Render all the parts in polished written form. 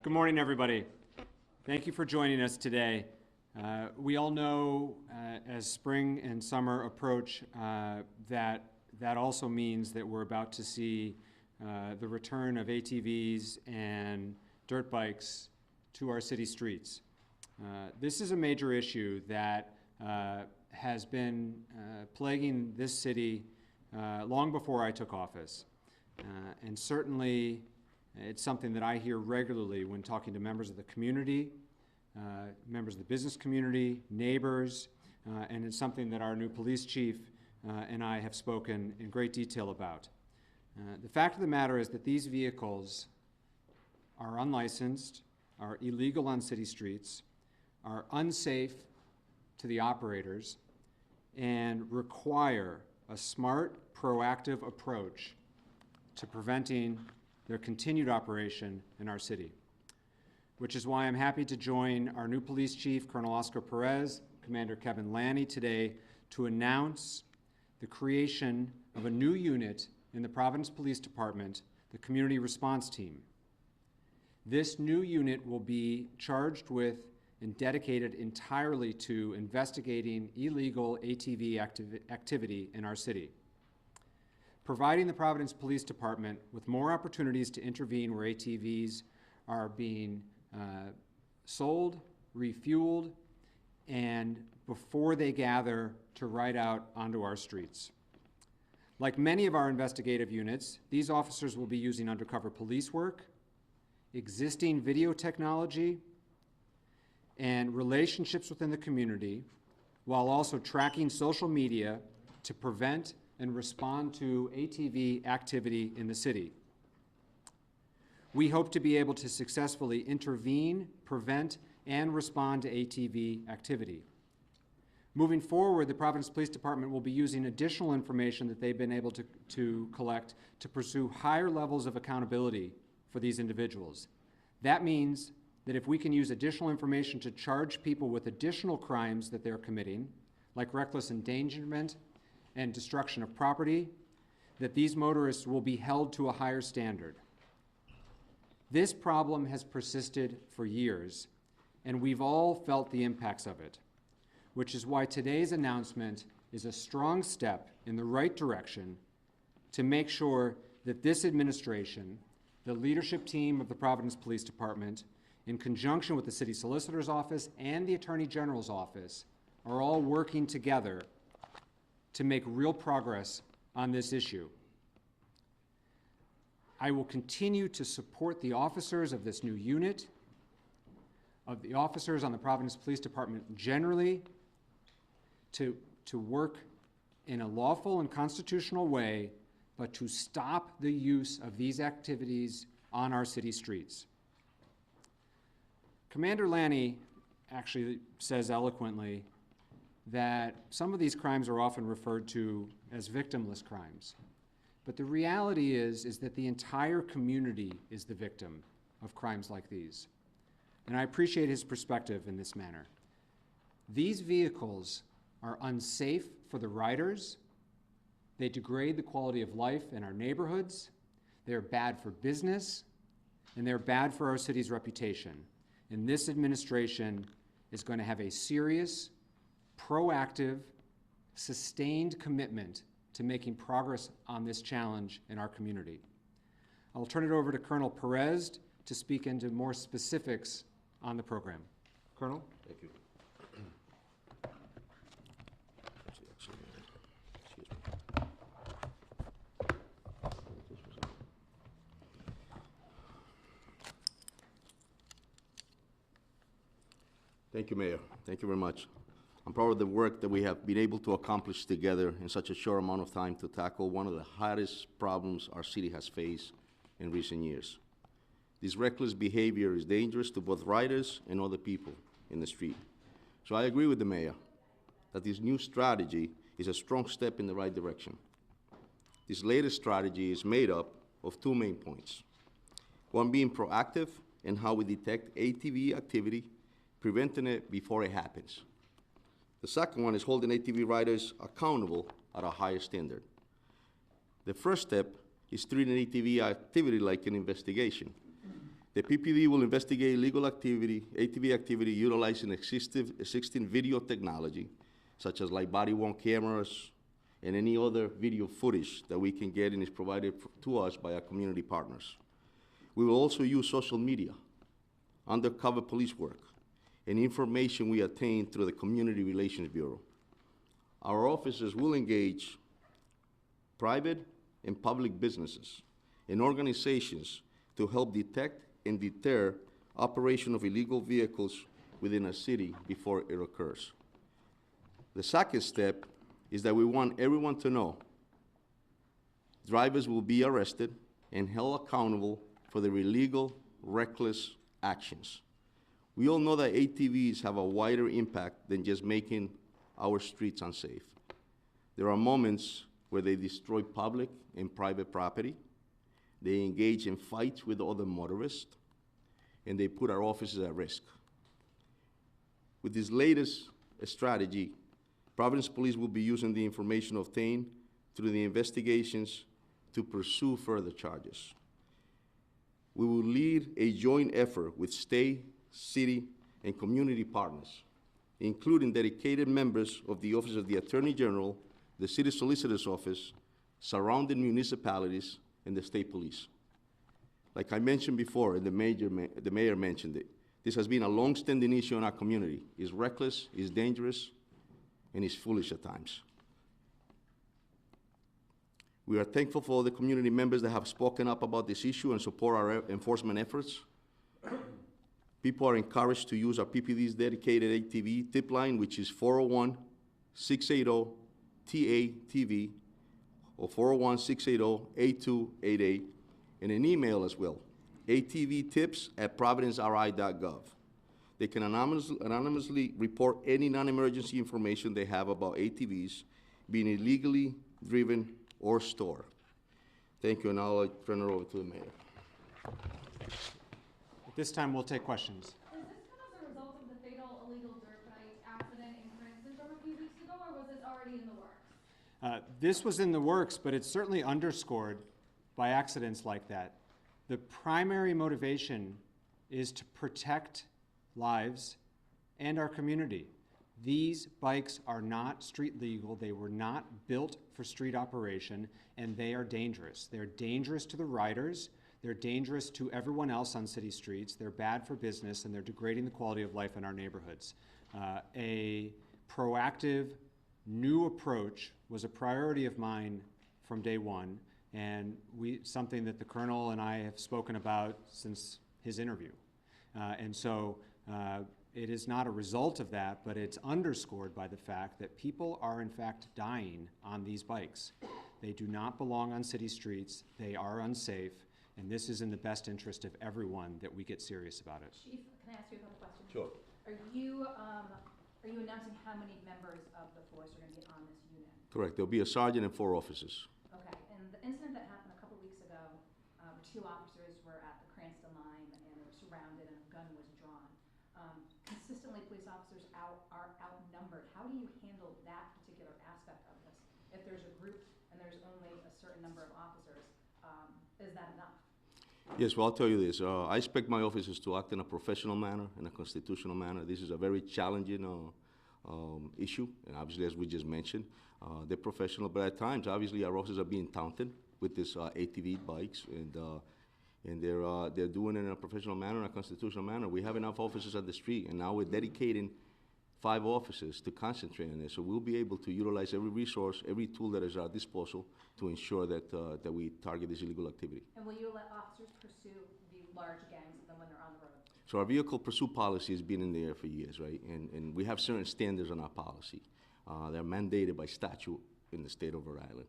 Good morning, everybody. Thank you for joining us today. We all know as spring and summer approach that also means that we're about to see the return of ATVs and dirt bikes to our city streets. This is a major issue that has been plaguing this city long before I took office. And certainly it's something that I hear regularly when talking to members of the community, members of the business community, neighbors, and it's something that our new police chief and I have spoken in great detail about. The fact of the matter is that these vehicles are unlicensed, are illegal on city streets, are unsafe to the operators, and require a smart, proactive approach to preventing their continued operation in our city, which is why I'm happy to join our new police chief, Colonel Oscar Perez, Commander Kevin Lanny today to announce the creation of a new unit in the Providence Police Department, the Community Response Team. This new unit will be charged with and dedicated entirely to investigating illegal ATV activity in our city, providing the Providence Police Department with more opportunities to intervene where ATVs are being sold, refueled, and before they gather to ride out onto our streets. Like many of our investigative units, these officers will be using undercover police work, existing video technology, and relationships within the community, while also tracking social media to prevent and respond to ATV activity in the city. We hope to be able to successfully intervene, prevent, and respond to ATV activity. Moving forward, the Providence Police Department will be using additional information that they've been able to collect to pursue higher levels of accountability for these individuals. That means that if we can use additional information to charge people with additional crimes that they're committing, like reckless endangerment and destruction of property, that these motorists will be held to a higher standard. This problem has persisted for years, and we've all felt the impacts of it, which is why today's announcement is a strong step in the right direction to make sure that this administration, the leadership team of the Providence Police Department, in conjunction with the City Solicitor's Office and the Attorney General's Office, are all working together to make real progress on this issue. I will continue to support the officers of this new unit, of the officers on the Providence Police Department generally, to work in a lawful and constitutional way, but to stop the use of these activities on our city streets. Commander Lanny actually says eloquently that some of these crimes are often referred to as victimless crimes. But the reality is that the entire community is the victim of crimes like these. And I appreciate his perspective in this manner. These vehicles are unsafe for the riders. They degrade the quality of life in our neighborhoods. They're bad for business, and they're bad for our city's reputation. And this administration is going to have a serious, proactive, sustained commitment to making progress on this challenge in our community. I'll turn it over to Colonel Perez to speak into more specifics on the program. Colonel? Thank you. Thank you, Mayor. Thank you very much. I'm proud of the work that we have been able to accomplish together in such a short amount of time to tackle one of the hardest problems our city has faced in recent years. This reckless behavior is dangerous to both riders and other people in the street. So I agree with the Mayor that this new strategy is a strong step in the right direction. This latest strategy is made up of two main points. One being proactive in how we detect ATV activity, preventing it before it happens. The second one is holding ATV riders accountable at a higher standard. The first step is treating ATV activity like an investigation. The PPD will investigate illegal activity, ATV activity utilizing existing video technology, such as like body-worn cameras and any other video footage that we can get and is provided to us by our community partners. We will also use social media, undercover police work, and information we attain through the Community Relations Bureau. Our officers will engage private and public businesses and organizations to help detect and deter operation of illegal vehicles within a city before it occurs. The second step is that we want everyone to know drivers will be arrested and held accountable for their illegal, reckless actions. We all know that ATVs have a wider impact than just making our streets unsafe. There are moments where they destroy public and private property, they engage in fights with other motorists, and they put our officers at risk. With this latest strategy, Providence Police will be using the information obtained through the investigations to pursue further charges. We will lead a joint effort with state, city, and community partners, including dedicated members of the Office of the Attorney General, the City Solicitor's Office, surrounding municipalities, and the state police. Like I mentioned before, and the mayor mentioned it, this has been a long-standing issue in our community. It's reckless, it's dangerous, and it's foolish at times. We are thankful for all the community members that have spoken up about this issue and support our enforcement efforts. People are encouraged to use our PPD's dedicated ATV tip line, which is 401-680-TATV or 401-680-8288, and an email as well, atvtips@providenceri.gov. They can anonymously report any non-emergency information they have about ATVs being illegally driven or stored. Thank you, and I'll turn it over to the mayor. At this time, we'll take questions. Is this come as a result of the fatal illegal dirt bike accident in Princeton from a few weeks ago, or was this already in the works? This was in the works, but it's certainly underscored by accidents like that. The primary motivation is to protect lives and our community. These bikes are not street legal. They were not built for street operation, and they are dangerous. They're dangerous to the riders. They're dangerous to everyone else on city streets. They're bad for business, and they're degrading the quality of life in our neighborhoods. A proactive, new approach was a priority of mine from day one, and something that the Colonel and I have spoken about since his interview. It is not a result of that, but it's underscored by the fact that people are in fact dying on these bikes. They do not belong on city streets. They are unsafe, and this is in the best interest of everyone that we get serious about it. Chief, can I ask you a couple questions? Sure. Are you announcing how many members of the force are going to be on this unit? Correct. There'll be a sergeant and 4 officers. Okay, and the incident that happened a couple weeks ago, where 2 officers were at the Cranston line and they were surrounded and a gun was drawn. Consistently, police officers are outnumbered. How do you handle that particular aspect of this? If there's a group and there's only a certain number of officers, is that enough? Yes, well, I'll tell you this. I expect my officers to act in a professional manner, in a constitutional manner. This is a very challenging issue, and obviously, as we just mentioned, they're professional, but at times, obviously, our officers are being taunted with these ATV bikes, and they're doing it in a professional manner, in a constitutional manner. We have enough officers on the street, and now we're dedicating 5 officers to concentrate on this. So we'll be able to utilize every resource, every tool that is at our disposal to ensure that we target this illegal activity. And will you let officers pursue the large gangs of them when they're on the road? So our vehicle pursuit policy has been in the air for years, right? And we have certain standards on our policy. They're mandated by statute in the state of Rhode Island.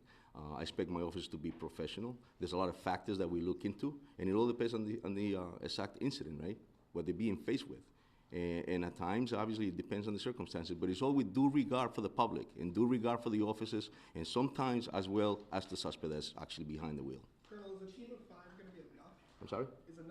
I expect my officers to be professional. There's a lot of factors that we look into, and it all depends on the exact incident, right? What they're being faced with. And at times, obviously, it depends on the circumstances, but it's all with due regard for the public and due regard for the officers, and sometimes as well as the suspect that's actually behind the wheel. Colonel, is a team of 5 going to be enough? I'm sorry? Is a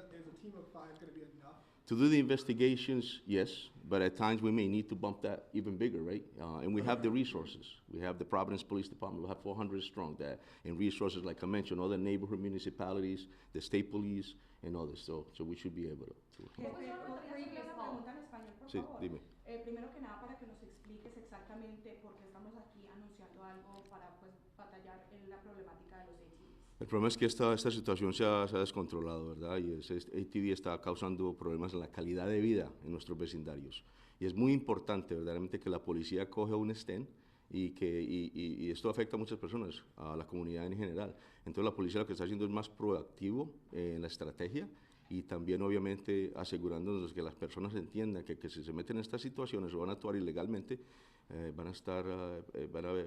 team of 5 going to be enough? To do the investigations, yes. but at times we may need to bump that even bigger, right? And we have the resources. We have the Providence Police Department. We have 400 strong that, and resources, like I mentioned, other neighborhood municipalities, the state police, and others. So we should be able to. What was wrong with the previous Una call? pregunta en español, por Sí, favor. dime. Primero que nada, para que nos expliques exactamente por qué estamos aquí anunciando algo para pues, batallar en la problemática de los ATVs. El problema es que esta situación se ha descontrolado, ¿verdad? Y ese ATV está causando problemas en la calidad de vida en nuestros vecindarios. Y es muy importante, verdaderamente, que la policía coja un stand y esto afecta a muchas personas, a la comunidad en general. Entonces la policía lo que está haciendo es más proactivo en la estrategia y también, obviamente, asegurándonos que las personas entiendan que si se meten en estas situaciones o van a actuar ilegalmente,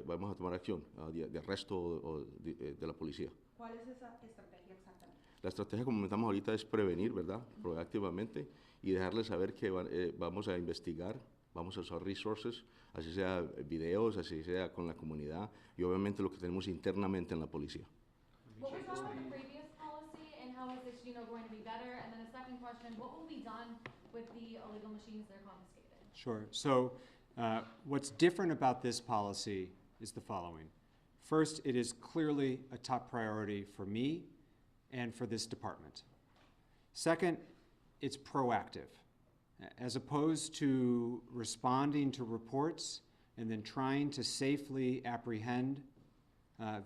vamos a tomar acción de arresto de la policía. ¿Cuál es esa estrategia exactamente? La estrategia, como comentamos ahorita, es prevenir, ¿verdad? Proactivamente, y dejarles saber que vamos a investigar, vamos a usar resources, así sea videos, así sea con la comunidad, y obviamente lo que tenemos internamente en la policía. What was wrong with the previous policy, and how is this, going to be better? And then a second question, what will be done with the illegal machines that are confiscated? Sure. So what's different about this policy is the following. First, it is clearly a top priority for me and for this department. Second, it's proactive. As opposed to responding to reports and then trying to safely apprehend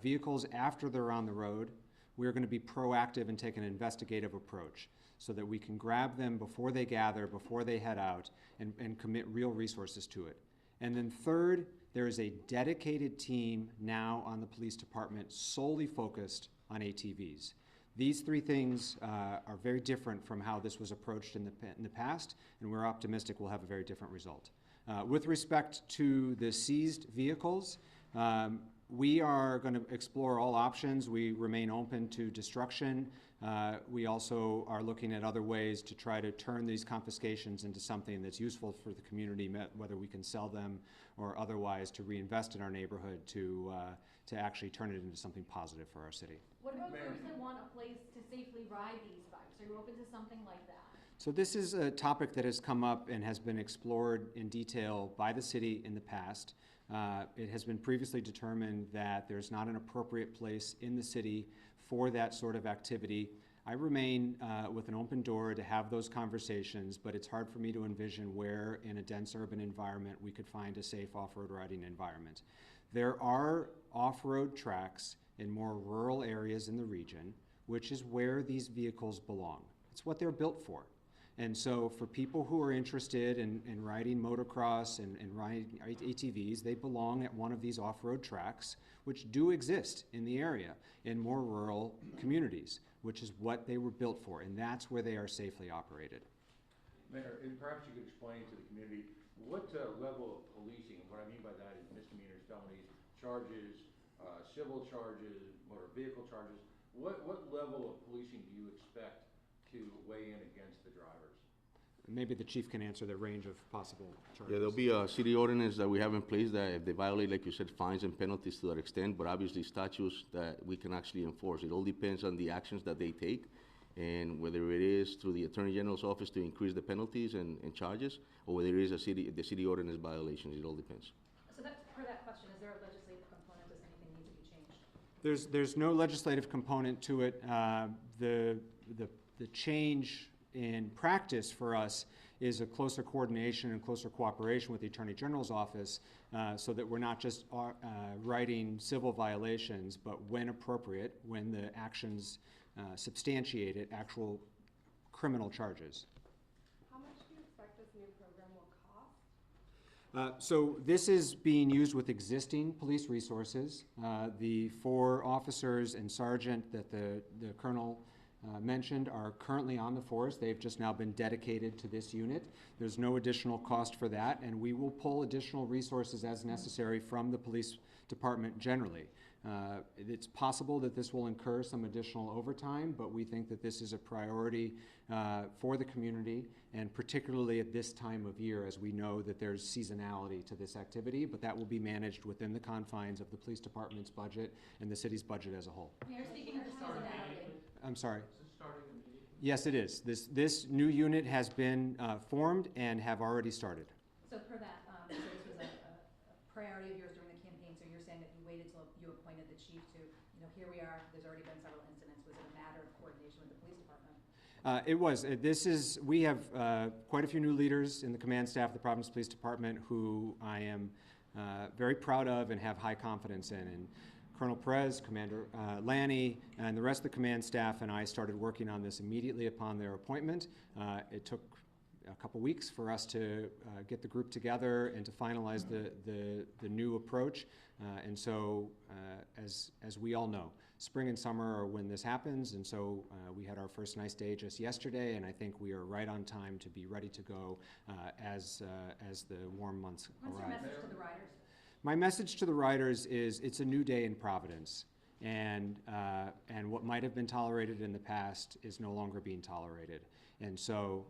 vehicles after they're on the road, we're going to be proactive and take an investigative approach so that we can grab them before they gather, before they head out, and commit real resources to it. And then third, there is a dedicated team now on the police department solely focused on ATVs. These three things are very different from how this was approached in the past, and we're optimistic we'll have a very different result. With respect to the seized vehicles, we are going to explore all options. We remain open to destruction. We also are looking at other ways to try to turn these confiscations into something that's useful for the community, whether we can sell them or otherwise to reinvest in our neighborhood to actually turn it into something positive for our city. What about groups that want a place to safely ride these bikes? Are you open to something like that? So this is a topic that has come up and has been explored in detail by the city in the past. It has been previously determined that there's not an appropriate place in the city for that sort of activity. I remain with an open door to have those conversations, but it's hard for me to envision where in a dense urban environment we could find a safe off-road riding environment. There are off-road tracks in more rural areas in the region, which is where these vehicles belong. It's what they're built for. And so for people who are interested in riding motocross and riding ATVs, they belong at one of these off-road tracks, which do exist in the area in more rural communities, which is what they were built for, and that's where they are safely operated. Mayor, and perhaps you could explain to the community what level of policing, and what I mean by that is misdemeanors, felonies, charges, civil charges, motor vehicle charges, what level of policing do you expect to weigh in against the drivers? Maybe the chief can answer the range of possible charges. Yeah, there'll be a city ordinance that we have in place that if they violate, like you said, fines and penalties to that extent, but obviously statutes that we can actually enforce. It all depends on the actions that they take, and whether it is through the Attorney General's office to increase the penalties and charges, or whether it is the city ordinance violations. It all depends. So that's per that question, is there a legislative component? Does anything need to be changed? There's no legislative component to it. The change in practice for us is a closer coordination and closer cooperation with the Attorney General's office so that we're not just writing civil violations, but when appropriate, when the actions substantiate it, actual criminal charges. How much do you expect this new program will cost? So this is being used with existing police resources. The 4 officers and sergeant that the colonel mentioned are currently on the force. They've just now been dedicated to this unit. There's no additional cost for that, and we will pull additional resources as necessary from the police department generally. It's possible that this will incur some additional overtime, but we think that this is a priority for the community, and particularly at this time of year, as we know that there's seasonality to this activity, but that will be managed within the confines of the police department's budget and the city's budget as a whole. Mayor, speaking of seasonality. I'm sorry. Is this starting immediately? Yes, it is. This new unit has been formed and have already started. So per that, so this was a priority of yours during the campaign, so you're saying that you waited till you appointed the chief to, here we are, there's already been several incidents. Was it a matter of coordination with the police department? It was. We have quite a few new leaders in the command staff of the Providence Police Department who I am very proud of and have high confidence in. And Colonel Perez, Commander Lanny, and the rest of the command staff and I started working on this immediately upon their appointment. It took a couple weeks for us to get the group together and to finalize the new approach. And so, as we all know, spring and summer are when this happens, and so we had our first nice day just yesterday, and I think we are right on time to be ready to go as the warm months What's your arrive. message to the riders? My message to the riders is it's a new day in Providence, and what might have been tolerated in the past is no longer being tolerated. And so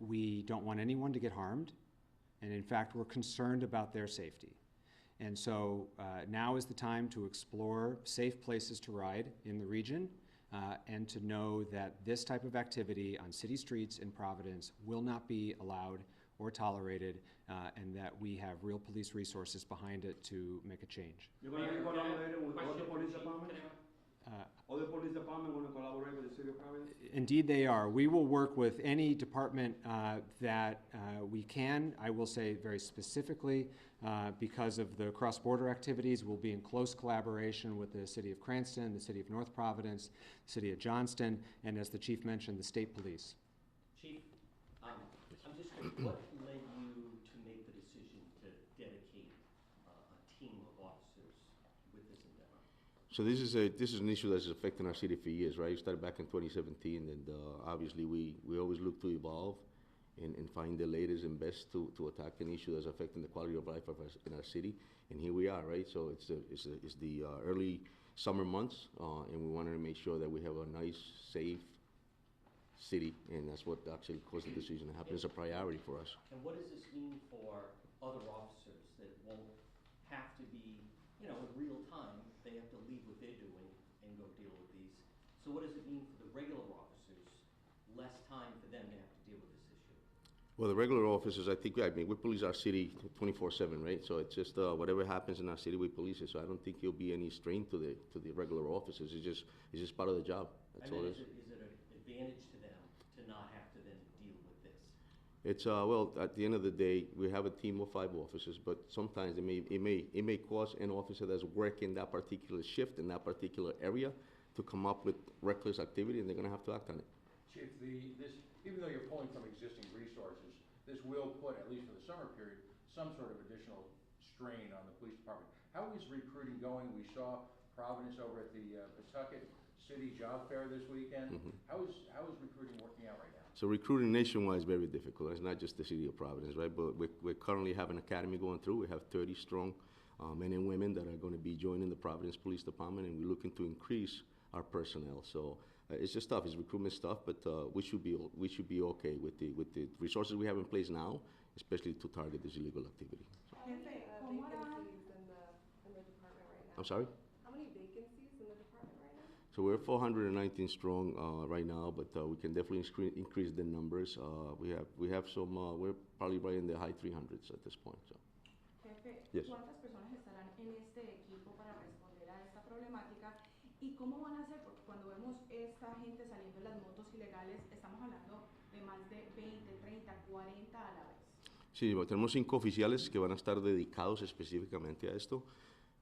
we don't want anyone to get harmed, and in fact, we're concerned about their safety. And so now is the time to explore safe places to ride in the region and to know that this type of activity on city streets in Providence will not be allowed or tolerated, and that we have real police resources behind it to make a change. You're going to be collaborating with other police departments? Other police departments want to collaborate with the city of Providence? Indeed they are. We will work with any department that we can. I will say very specifically, because of the cross-border activities, we'll be in close collaboration with the City of Cranston, the City of North Providence, the City of Johnston, and as the Chief mentioned, the State Police. Chief, I'm just curious, what led you to make the decision to dedicate a team of officers with this endeavor? So this is an issue that's affecting our city for years, right? It started back in 2017, and obviously we always look to evolve and find the latest and best to attack an issue that's affecting the quality of life in our city. And here we are, right? So it's the early summer months, and we wanted to make sure that we have a nice, safe city, and that's what actually caused the decision to happen. It's a priority for us. And what does this mean for other officers that won't have to be, in real time, they have to leave what they're doing and go deal with these. So what does it mean for the regular officers, less time for them to have to deal with this issue? Well, the regular officers, I mean, we police our city 24/7, right? So it's just whatever happens in our city, we police it. So I don't think there'll be any strain to the regular officers. It's just part of the job. That's all it is. Is it an advantage to them to not have to then deal with this? It's well, at the end of the day, we have a team of 5 officers, but sometimes it may cause an officer that's working that particular shift in that particular area to come up with reckless activity, and they're going to have to act on it. Chief, even though you're pulling from existing resources, this will put, at least for the summer period, some sort of additional strain on the police department. How is recruiting going? We saw Providence over at the Pawtucket City Job Fair this weekend. How is recruiting working out right now? So recruiting nationwide is very difficult. It's not just the city of Providence, right? But we currently have an academy going through. We have 30 strong men and women that are going to be joining the Providence Police Department, and we're looking to increase our personnel. So it's just tough. It's recruitment stuff, but we should be okay with the resources we have in place now, especially to target this illegal activity. Jefe, ¿cómo harán? In the department right now? I'm sorry? How many vacancies in the department right now? So we're 419 strong right now, but we can definitely increase the numbers. We have some. We're probably right in the high 300s at this point. So. Jefe, Yes. ¿cuántas personas estarán en este equipo para responder a esta problemática? ¿Y cómo van a hacer? Porque cuando vemos esta gente saliendo en las motos ilegales, estamos hablando de más de 20, 30, 40 a la vez. Sí, bueno, tenemos 5 oficiales que van a estar dedicados específicamente a esto,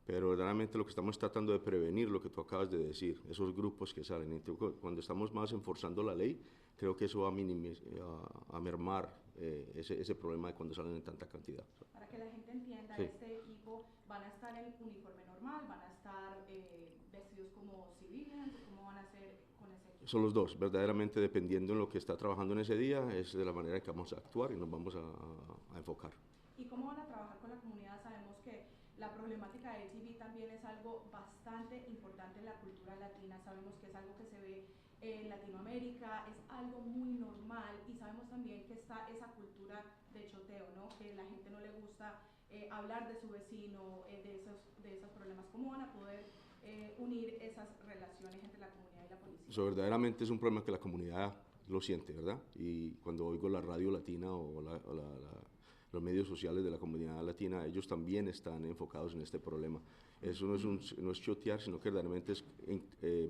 pero verdaderamente lo que estamos tratando de prevenir, lo que tú acabas de decir, esos grupos que salen. Entonces, cuando estamos más enforzando la ley, creo que eso va a mermar ese problema de cuando salen en tanta cantidad. Para que la gente entienda, Sí. este equipo van a estar en uniforme normal, van a estar vestidos como civiles, ¿cómo van a hacer con ese equipo? Son los dos, verdaderamente dependiendo en lo que está trabajando en ese día, es de la manera que vamos a actuar y nos vamos a enfocar. ¿Y cómo van a trabajar con la comunidad? Sabemos que la problemática de ATV también es algo bastante importante en la cultura latina, sabemos que es algo que se ve en Latinoamérica, es algo muy normal y sabemos también que está esa cultura de choteo, ¿no? Que la gente no le gusta hablar de su vecino, de esos problemas. ¿Cómo van a poder unir esas relaciones entre la comunidad y la policía? Eso verdaderamente es un problema que la comunidad lo siente, ¿verdad? Y cuando oigo la radio latina o los medios sociales de la comunidad latina, ellos también están enfocados en este problema. Eso no es chotear, sino que verdaderamente es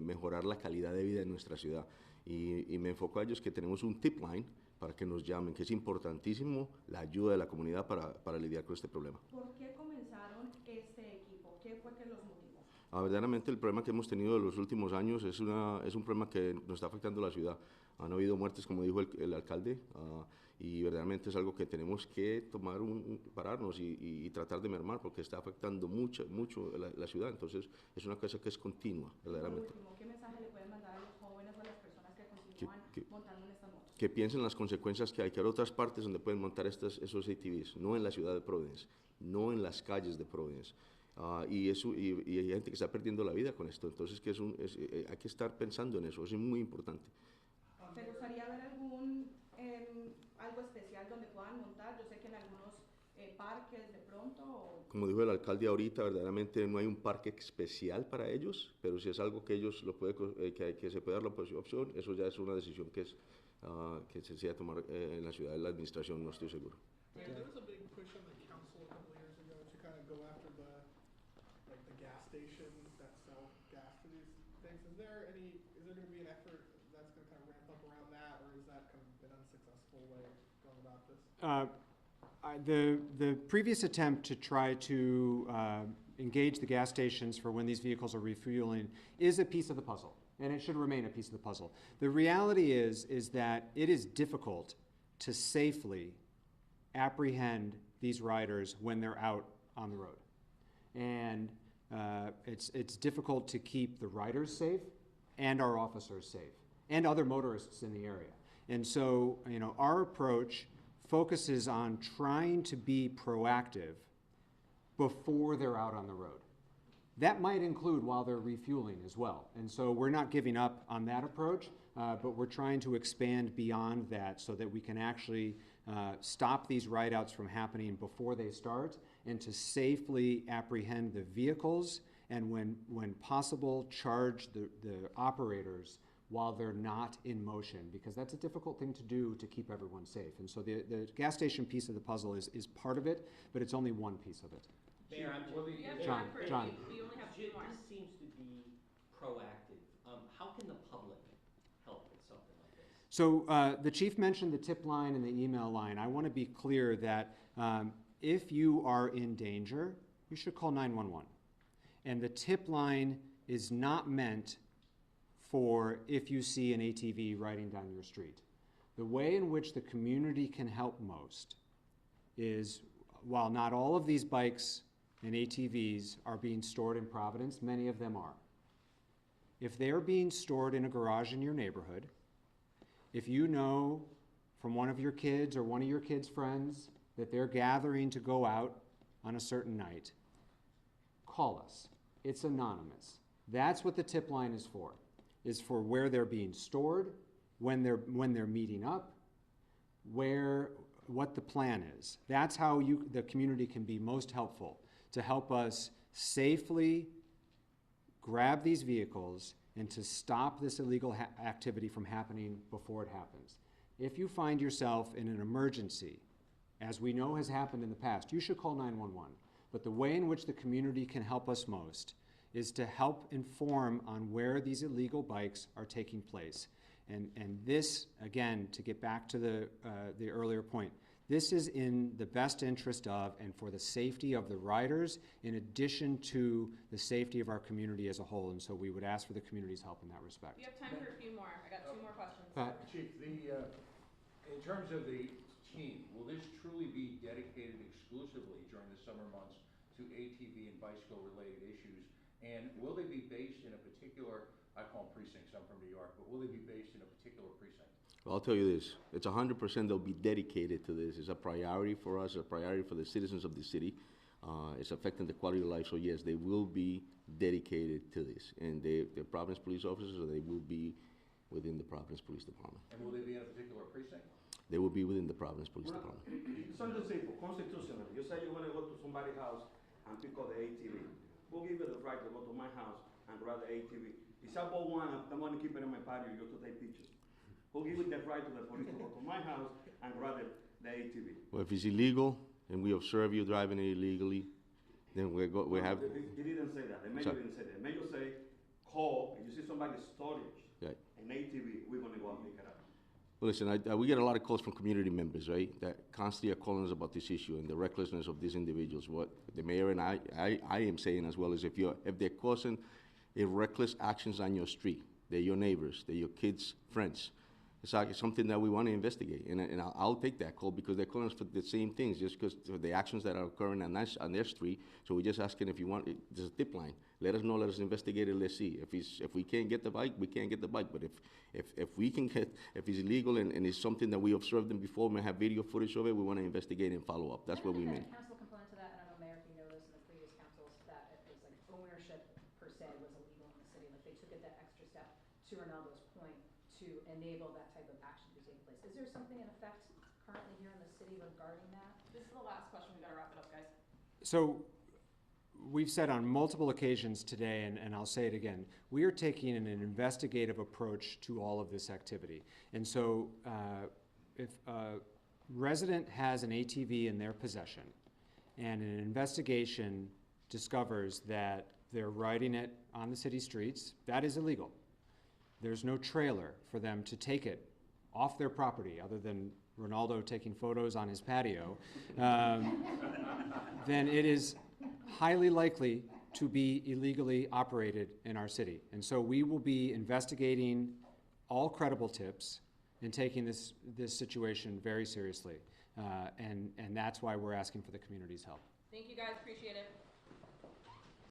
mejorar la calidad de vida en nuestra ciudad. Y me enfoco a ellos que tenemos un tip line para que nos llamen, que es importantísimo la ayuda de la comunidad para lidiar con este problema. ¿Por qué comenzaron este equipo? ¿Qué fue que los motivó? Verdaderamente el problema que hemos tenido en los últimos años es un problema que nos está afectando a la ciudad. Han habido muertes, como dijo el alcalde, y verdaderamente es algo que tenemos que pararnos y tratar de mermar porque está afectando mucho la ciudad. Entonces es una cosa que es continua, verdaderamente. Por último, ¿qué mensaje le pueden mandar a los jóvenes o a las personas que continúan montando en estas motos? Que piensen en las consecuencias que hay, que hay otras partes donde pueden montar esos ATVs, no en la ciudad de Providence, no en las calles de Providence. Y hay gente que está perdiendo la vida con esto, entonces hay que estar pensando en eso, es muy importante. ¿Te gustaría ver algo especial donde puedan montar? Yo sé que en algunos parques de pronto. Como dijo el alcalde ahorita, verdaderamente no hay un parque especial para ellos, pero si es algo que ellos que se puede dar la opción, eso ya es una decisión que se decide tomar en la ciudad de la administración, no estoy seguro. There was a big push on the council a couple years ago to kind of go after the gas stations that sell gas to these things. Is there going to be an effort that's going to kind of ramp up around that, or is that kind of an unsuccessful way of going about this? The previous attempt to try to engage the gas stations for when these vehicles are refueling is a piece of the puzzle, and it should remain a piece of the puzzle. The reality is that it is difficult to safely apprehend these riders when they're out on the road. And it's difficult to keep the riders safe and our officers safe and other motorists in the area. And so, our approach focuses on trying to be proactive before they're out on the road. That might include while they're refueling as well. And so we're not giving up on that approach, but we're trying to expand beyond that so that we can actually stop these ride-outs from happening before they start and to safely apprehend the vehicles and when possible charge the operators while they're not in motion, because that's a difficult thing to do to keep everyone safe. And so the gas station piece of the puzzle is part of it, but it's only one piece of it. Mayor, John. We only have two more. This seems to be proactive. How can the public help with something like this? So the chief mentioned the tip line and the email line. I want to be clear that if you are in danger, you should call 911. And the tip line is not meant for if you see an ATV riding down your street. The way in which the community can help most is, while not all of these bikes and ATVs are being stored in Providence, many of them are. If they're being stored in a garage in your neighborhood, if you know from one of your kids or one of your kids' friends that they're gathering to go out on a certain night, call us. It's anonymous. That's what the tip line is for where they're being stored, when they're meeting up, what the plan is. That's how the community can be most helpful to help us safely grab these vehicles and to stop this illegal activity from happening before it happens. If you find yourself in an emergency, as we know has happened in the past, you should call 911. But the way in which the community can help us most is to help inform on where these illegal bikes are taking place. And this, again, to get back to the earlier point, this is in the best interest of and for the safety of the riders in addition to the safety of our community as a whole. And so we would ask for the community's help in that respect. We have time for a few more. I got two more questions. Pat? Chief, in terms of the team, will this truly be dedicated exclusively during the summer months to ATV and bicycle-related issues? And will they be based in a particular, I call them precincts, I'm from New York, but will they be based in a particular precinct? Well, I'll tell you this, it's 100% they'll be dedicated to this. It's a priority for us, a priority for the citizens of the city. It's affecting the quality of life, so yes, they will be dedicated to this. And they're Providence police officers, so they will be within the Providence Police Department. And will they be in a particular precinct? They will be within the Providence Police Department. Something simple, constitutional. You say you want to go to somebody's house and pick up the ATV. Who give you the right to go to my house and grab the ATV? If I bought one, I'm going to keep it in my patio just to take pictures. Who give it the right to the police to go to my house and grab the ATV? Well, if it's illegal and we observe you driving it illegally, then we have, He didn't say that. The mayor Sorry. didn't say that. The mayor say, call, if you see somebody storage, Right. an ATV, we're gonna go and pick it up. well, listen, we get a lot of calls from community members, right, that constantly are calling us about this issue and the recklessness of these individuals. What the mayor and I am saying as well is if they're causing reckless actions on your street, they're your neighbors, they're your kids' friends, it's like something that we want to investigate, and I'll take that call because they're calling us for the same things, just because of the actions that are occurring on their street. So we're just asking if you want, there's a tip line. Let us know, let us investigate it, let's see. If we can't get the bike, we can't get the bike. But if we can get, if it's illegal and it's something that we observed them before, we have video footage of it, we want to investigate and follow up. That's what we mean. Council component to that, and I don't know, Mayor, if you know this in the previous councils, that it was like ownership per se was illegal in the city. Like they took it that extra step, to Ronaldo's point, to enable that type of action to take place. Is there something in effect currently here in the city regarding that? This is the last question, we gotta wrap it up, guys. So we've said on multiple occasions today, and I'll say it again, we are taking an investigative approach to all of this activity. And so if a resident has an ATV in their possession and an investigation discovers that they're riding it on the city streets, that is illegal. There's no trailer for them to take it off their property other than Ronaldo taking photos on his patio, then it is highly likely to be illegally operated in our city. And so we will be investigating all credible tips and taking this situation very seriously. And that's why we're asking for the community's help. Thank you guys, appreciate it.